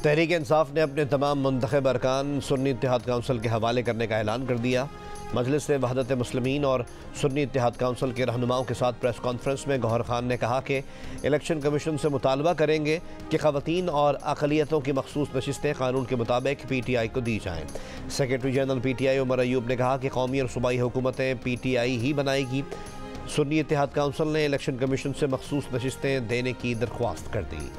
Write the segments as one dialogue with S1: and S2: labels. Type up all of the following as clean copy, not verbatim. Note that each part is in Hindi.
S1: तहरीक इंसाफ ने अपने तमाम मुंतखब अरकान सुन्नी इत्तेहाद काउंसिल के हवाले करने का ऐलान कर दिया। मजलिस से वहदत मुस्लिमीन और सुन्नी इत्तेहाद काउंसिल के रहनुमाओं के साथ प्रेस कॉन्फ्रेंस में गौहर खान ने कहा कि इलेक्शन कमीशन से मुतालबा करेंगे कि ख़वातीन और अक़लियतों की मखसूस नशिस्तें कानून के मुताबिक PTI को दी जाएँ। Secretary general PTI Umar Ayub ने कहा कि कौमी और सूबाई हुकूमतें PTI ही बनाएगी। सुन्नी इत्तेहाद काउंसिल ने इलेक्शन कमीशन से मखसूस नशिस्तें देने की दरख्वास्त कर दी।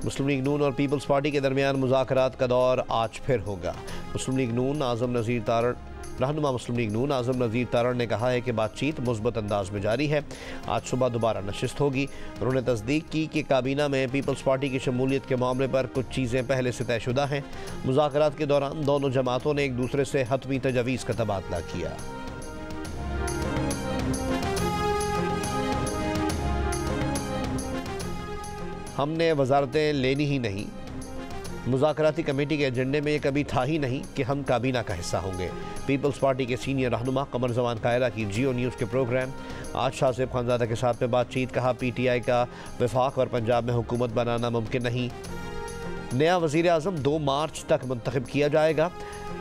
S1: मुस्लिम लीग नून और पीपल्स पार्टी के दरमियान मुज़ाकरात का दौर आज फिर होगा। मुस्लिम लीग नून आज़म नज़ीर तारण रहनुमा मुस्लिम लीग नून आज़म नज़ीर तारण ने कहा है कि बातचीत मुस्बत अंदाज में जारी है। आज सुबह दोबारा नशिस्त होगी। उन्होंने तस्दीक की कि काबीना में पीपल्स पार्टी की शमूलियत के मामले पर कुछ चीज़ें पहले से तयशुदा हैं। मुज़ाकरात के दौरान दोनों जमातों ने एक दूसरे से हतमी तजावीज़ का तबादला किया। हमने वजारतें लेनी ही नहीं। मुज़ाकराती कमेटी के एजेंडे में कभी था ही नहीं कि हम काबीना का हिस्सा होंगे। पीपल्स पार्टी के सीनियर रहनुमा कमर जमान कायरा की जियो न्यूज़ के प्रोग्राम आज शाहज़ेब खानज़ादा के साथ में बातचीत। कहा PTI का वफाक और पंजाब में हुकूमत बनाना मुमकिन नहीं। नया वज़ीर आज़म 2 मार्च तक मुंतखब किया जाएगा।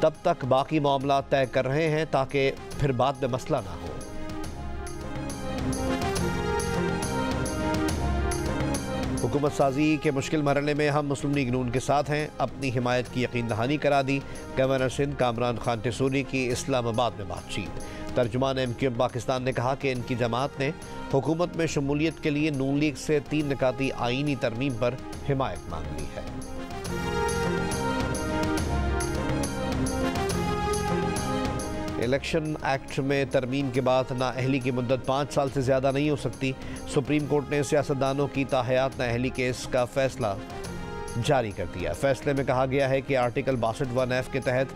S1: तब तक बाकी मामला तय कर रहे हैं ताकि फिर बाद में मसला ना हो। हुकूमत साजी के मुश्किल मरहले में हम मुस्लिम लीग नून के साथ हैं। अपनी हिमायत की यकीन दहानी करा दी। गवर्नर सिंध कामरान खान टेसूरी की इस्लामाबाद में बातचीत। तर्जुमान MQM पाकिस्तान ने कहा कि इनकी जमात ने हुकूमत में शमूलियत के लिए नून लीग से 3 निकाती आईनी तरमीम पर हिमायत मांग ली है। इलेक्शन एक्ट में तरमीम के बाद नाअहली की मुद्दत 5 साल से ज़्यादा नहीं हो सकती। सुप्रीम कोर्ट ने सियासतदानों की ताहयात नाअहली केस का फैसला जारी कर दिया। फैसले में कहा गया है कि आर्टिकल 62(1)F के तहत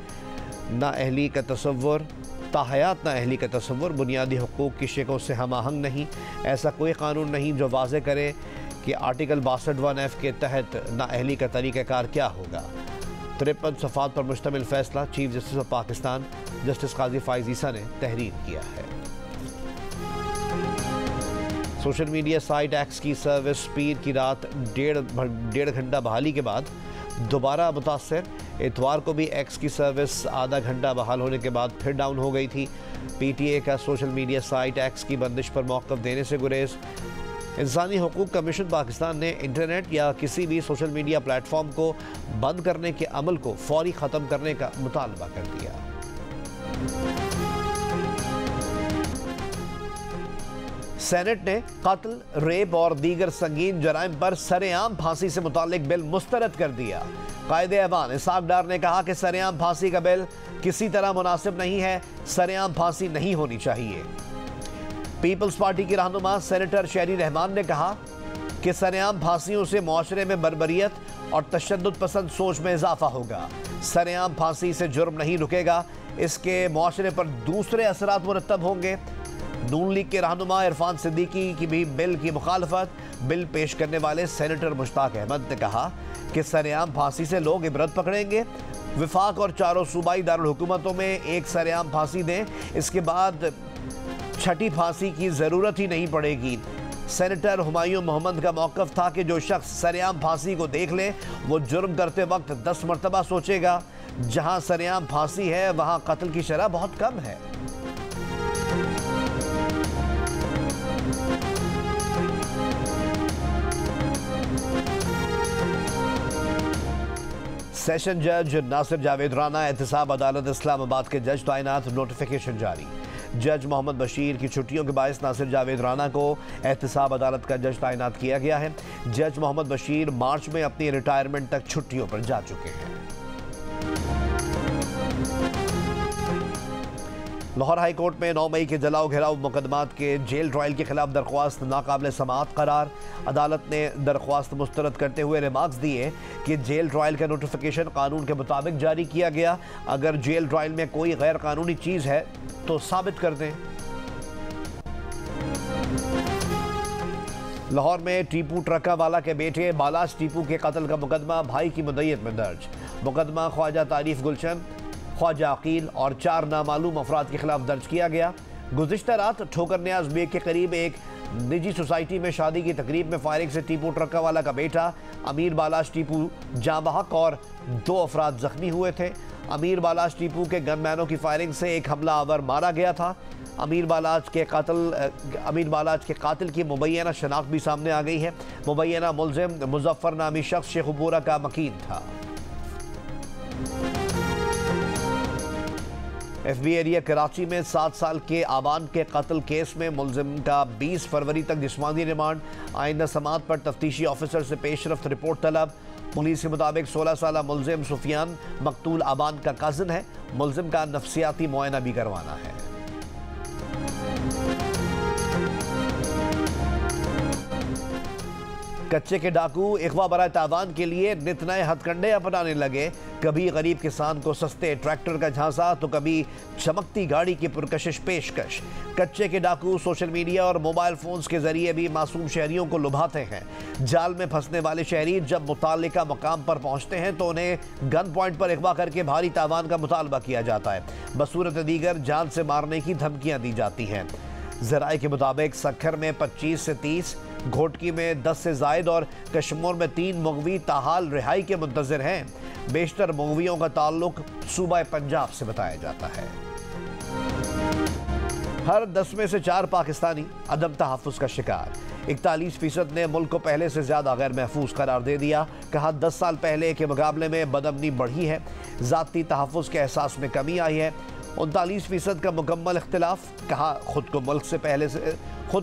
S1: नाअहली का तसव्वुर ताहयात नाअहली का तसव्वुर बुनियादी हुकूक की शिकों से हम आहंग नहीं। ऐसा कोई कानून नहीं जो वाज़े करे कि आर्टिकल 62(1)F के तहत नाअहली का तरीक़ाकार क्या होगा। 53 सफ़ात पर मुश्तमिल फैसला chief justice of Pakistan justice Qazi Faez Isa ने तहरीर किया है। सोशल मीडिया साइट एक्स की सर्विस पीर की रात डेढ़ घंटा बहाली के बाद दोबारा मुतासर। इतवार को भी एक्स की सर्विस आधा घंटा बहाल होने के बाद फिर डाउन हो गई थी। PTA का सोशल मीडिया साइट एक्स की बंदिश पर मौक़िफ़ देने से गुरेज। इंसानी हुकूक कमीशन पाकिस्तान ने इंटरनेट या किसी भी सोशल मीडिया प्लेटफॉर्म को बंद करने के अमल को फौरी ख़त्म करने का मुतालबा कर दिया। सेनेट ने कत्ल, रेप और दीगर संगीन जराइम पर सरेआम फांसी से मुताल्लिक बिल मुस्तरद कर दिया। कायदे-ए-ऐवान इसहाक डार ने कहा कि सरेआम फांसी का बिल किसी तरह मुनासिब नहीं है। सरेआम फांसी नहीं होनी चाहिए। पीपल्स पार्टी की रहनुमा सेनेटर शहरी रहमान ने कहा कि सरेआम फांसियों से मुआशरे में बर्बरियत और तशद्दुद पसंद सोच में इजाफा होगा। सरेआम फांसी से जुर्म नहीं रुकेगा, इसके मुआशरे पर दूसरे असरात मुरतब होंगे। नून लीग के रहनुमा इरफान सिद्दीकी की भी बिल की मुखालफत। बिल पेश करने वाले सेनेटर मुश्ताक अहमद ने कहा कि सरेआम फांसी से लोग इबरत पकड़ेंगे। विफाक और चारों सूबाई दारुल हुकूमतों में एक सरेआम फांसी दें, इसके बाद छठी फांसी की ज़रूरत ही नहीं पड़ेगी। सेनेटर हुमायूं मोहम्मद का मौक़िफ़ था कि जो शख्स सरेआम फांसी को देख ले वो जुर्म करते वक्त 10 मरतबा सोचेगा। जहां सरेआम फांसी है वहां कत्ल की शरह बहुत कम है। सेशन जज नासिर जावेद राना एहतसाब अदालत इस्लामाबाद के जज तैनात। नोटिफिकेशन जारी। जज मोहम्मद बशीर की छुट्टियों के बायस नासिर जावेद राना को एहतसाब अदालत का जज तैनात किया गया है। जज मोहम्मद बशीर मार्च में अपनी रिटायरमेंट तक छुट्टियों पर जा चुके हैं। लाहौर हाई कोर्ट में 9 मई के जलाओ घेराव मुकदमात के जेल ट्रायल के खिलाफ दरख्वास्त नाकाबिल समाअत करार। अदालत ने दरख्वास्त मुस्तरद करते हुए रिमार्क्स दिए कि जेल ट्रायल का नोटिफिकेशन कानून के मुताबिक जारी किया गया। अगर जेल ट्रायल में कोई गैर कानूनी चीज़ है तो साबित कर दें। लाहौर में टीपू ट्रका वाला के बेटे बालाश टीपू के कत्ल का मुकदमा भाई की मुद्दईयत में दर्ज। मुकदमा ख्वाजा तारीफ गुलशन, ख्वाजा अकील और 4 नामालूम अफराद के खिलाफ दर्ज किया गया। गुज़िश्ता रात ठोकर न्याज बेग के करीब एक निजी सोसाइटी में शादी की तकरीब में फायरिंग से टीपू ट्रक्का वाला का बेटा अमीर बालाश टीपू जाँ बहक और 2 अफराद जख्मी हुए थे। अमीर बालाश टीपू के गनमैनों की फायरिंग से एक हमलावर मारा गया था। अमीर बालाज के कातिल की मुबैना शनाख्त भी सामने आ गई है। मुबैना मुलजिम मुजफ्फर नामी शख्स शेखुपुरा का मकीन था। FBI एरिया कराची में 7 साल के आबान के कत्ल केस में मुलजिम का 20 फरवरी तक जिस्मानी रिमांड। आइंदा समात पर तफ्तीशी ऑफिसर से पेशरफ्त रिपोर्ट तलब। पुलिस के मुताबिक 16 साल मुलजिम सुफियान मकतूल आबान का कज़न है। मुलजिम का नफ्सियाती मुआयना भी करवाना है। कच्चे के डाकू इख्वा बराए तावान के लिए नित नए हथकंडे अपनाने लगे। कभी गरीब किसान को सस्ते ट्रैक्टर का झांसा तो कभी चमकती गाड़ी की पुरकशिश पेशकश। कच्चे के डाकू सोशल मीडिया और मोबाइल फोन्स के जरिए भी मासूम शहरियों को लुभाते हैं। जाल में फंसने वाले शहरी जब मुताल्लिका मकाम पर पहुंचते हैं तो उन्हें गन पॉइंट पर इख्वा करके भारी तावान का मुतालबा किया जाता है। बसूरत दीगर जान से मारने की धमकियां दी जाती हैं। ज़राए के मुताबिक सक्खर में 25 से 30, घोटकी में 10 से जायद और कश्मीर में 3 मुगवी ताहाल रिहाई के मुंतज़िर हैं। बेशतर मुगवियों का ताल्लुक सूबा पंजाब से बताया जाता है। हर 10 में से 4 पाकिस्तानी अदम तहफ़्फ़ुज़ का शिकार। 41% ने मुल्क को पहले से ज़्यादा गैर महफूज करार दे दिया। कहा 10 साल पहले के मुकाबले में बदअमनी बढ़ी है। ज़ाती तहफ़्फ़ुज़ के एहसास में कमी आई है। 39% का मुकम्मल इख्तिलाफ। कहा खुद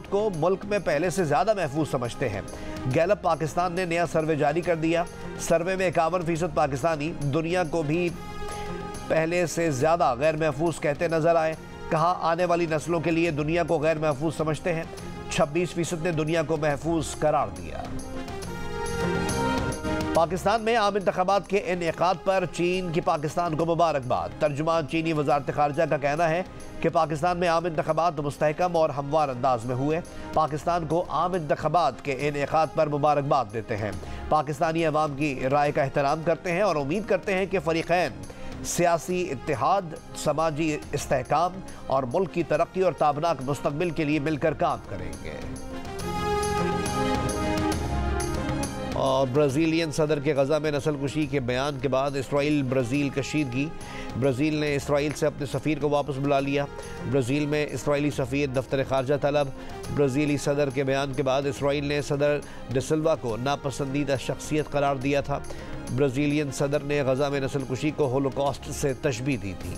S1: को मुल्क में पहले से ज़्यादा महफूज समझते हैं। गैलप पाकिस्तान ने नया सर्वे जारी कर दिया। सर्वे में 51% पाकिस्तानी दुनिया को भी पहले से ज़्यादा गैर महफूज कहते नजर आए। कहा आने वाली नस्लों के लिए दुनिया को गैर महफूज समझते हैं। 26% ने दुनिया को महफूज करार दिया। पाकिस्तान में आम इंतखाबात के इनेकाद पर चीन की पाकिस्तान को मुबारकबाद। तर्जुमान चीनी वजारत खारजा का कहना है कि पाकिस्तान में आम इंतखाबात मुस्तहकम और हमवार अंदाज में हुए। पाकिस्तान को आम इंतखाबात के इनेकाद पर मुबारकबाद देते हैं। पाकिस्तानी अवाम की राय का एहतराम करते हैं और उम्मीद करते हैं कि फरीक़ैन सियासी इत्तेहाद, समाजी इस्तेहकाम और मुल्क की तरक्की और ताबनाक मुस्तक़बिल के लिए मिलकर काम करेंगे। और ब्राज़ीलियन सदर के गज़ा में नस्लकुशी के बयान के बाद इसराइल ब्राज़ील कशीदगी। ब्राज़ील ने इसराइल से अपने सफ़ीर को वापस बुला लिया। ब्राज़ील में इसराइली सफ़ीर दफ्तर ख़ारजा तलब। ब्राज़ीली सदर के बयान के बाद इसराइल ने सदर डिसिल्वा को नापसंदीदा शख्सियत करार दिया था। ब्राज़ीलियन सदर ने गज़ा में नस्लकुशी को होलोकॉस्ट से तशबीह दी थी।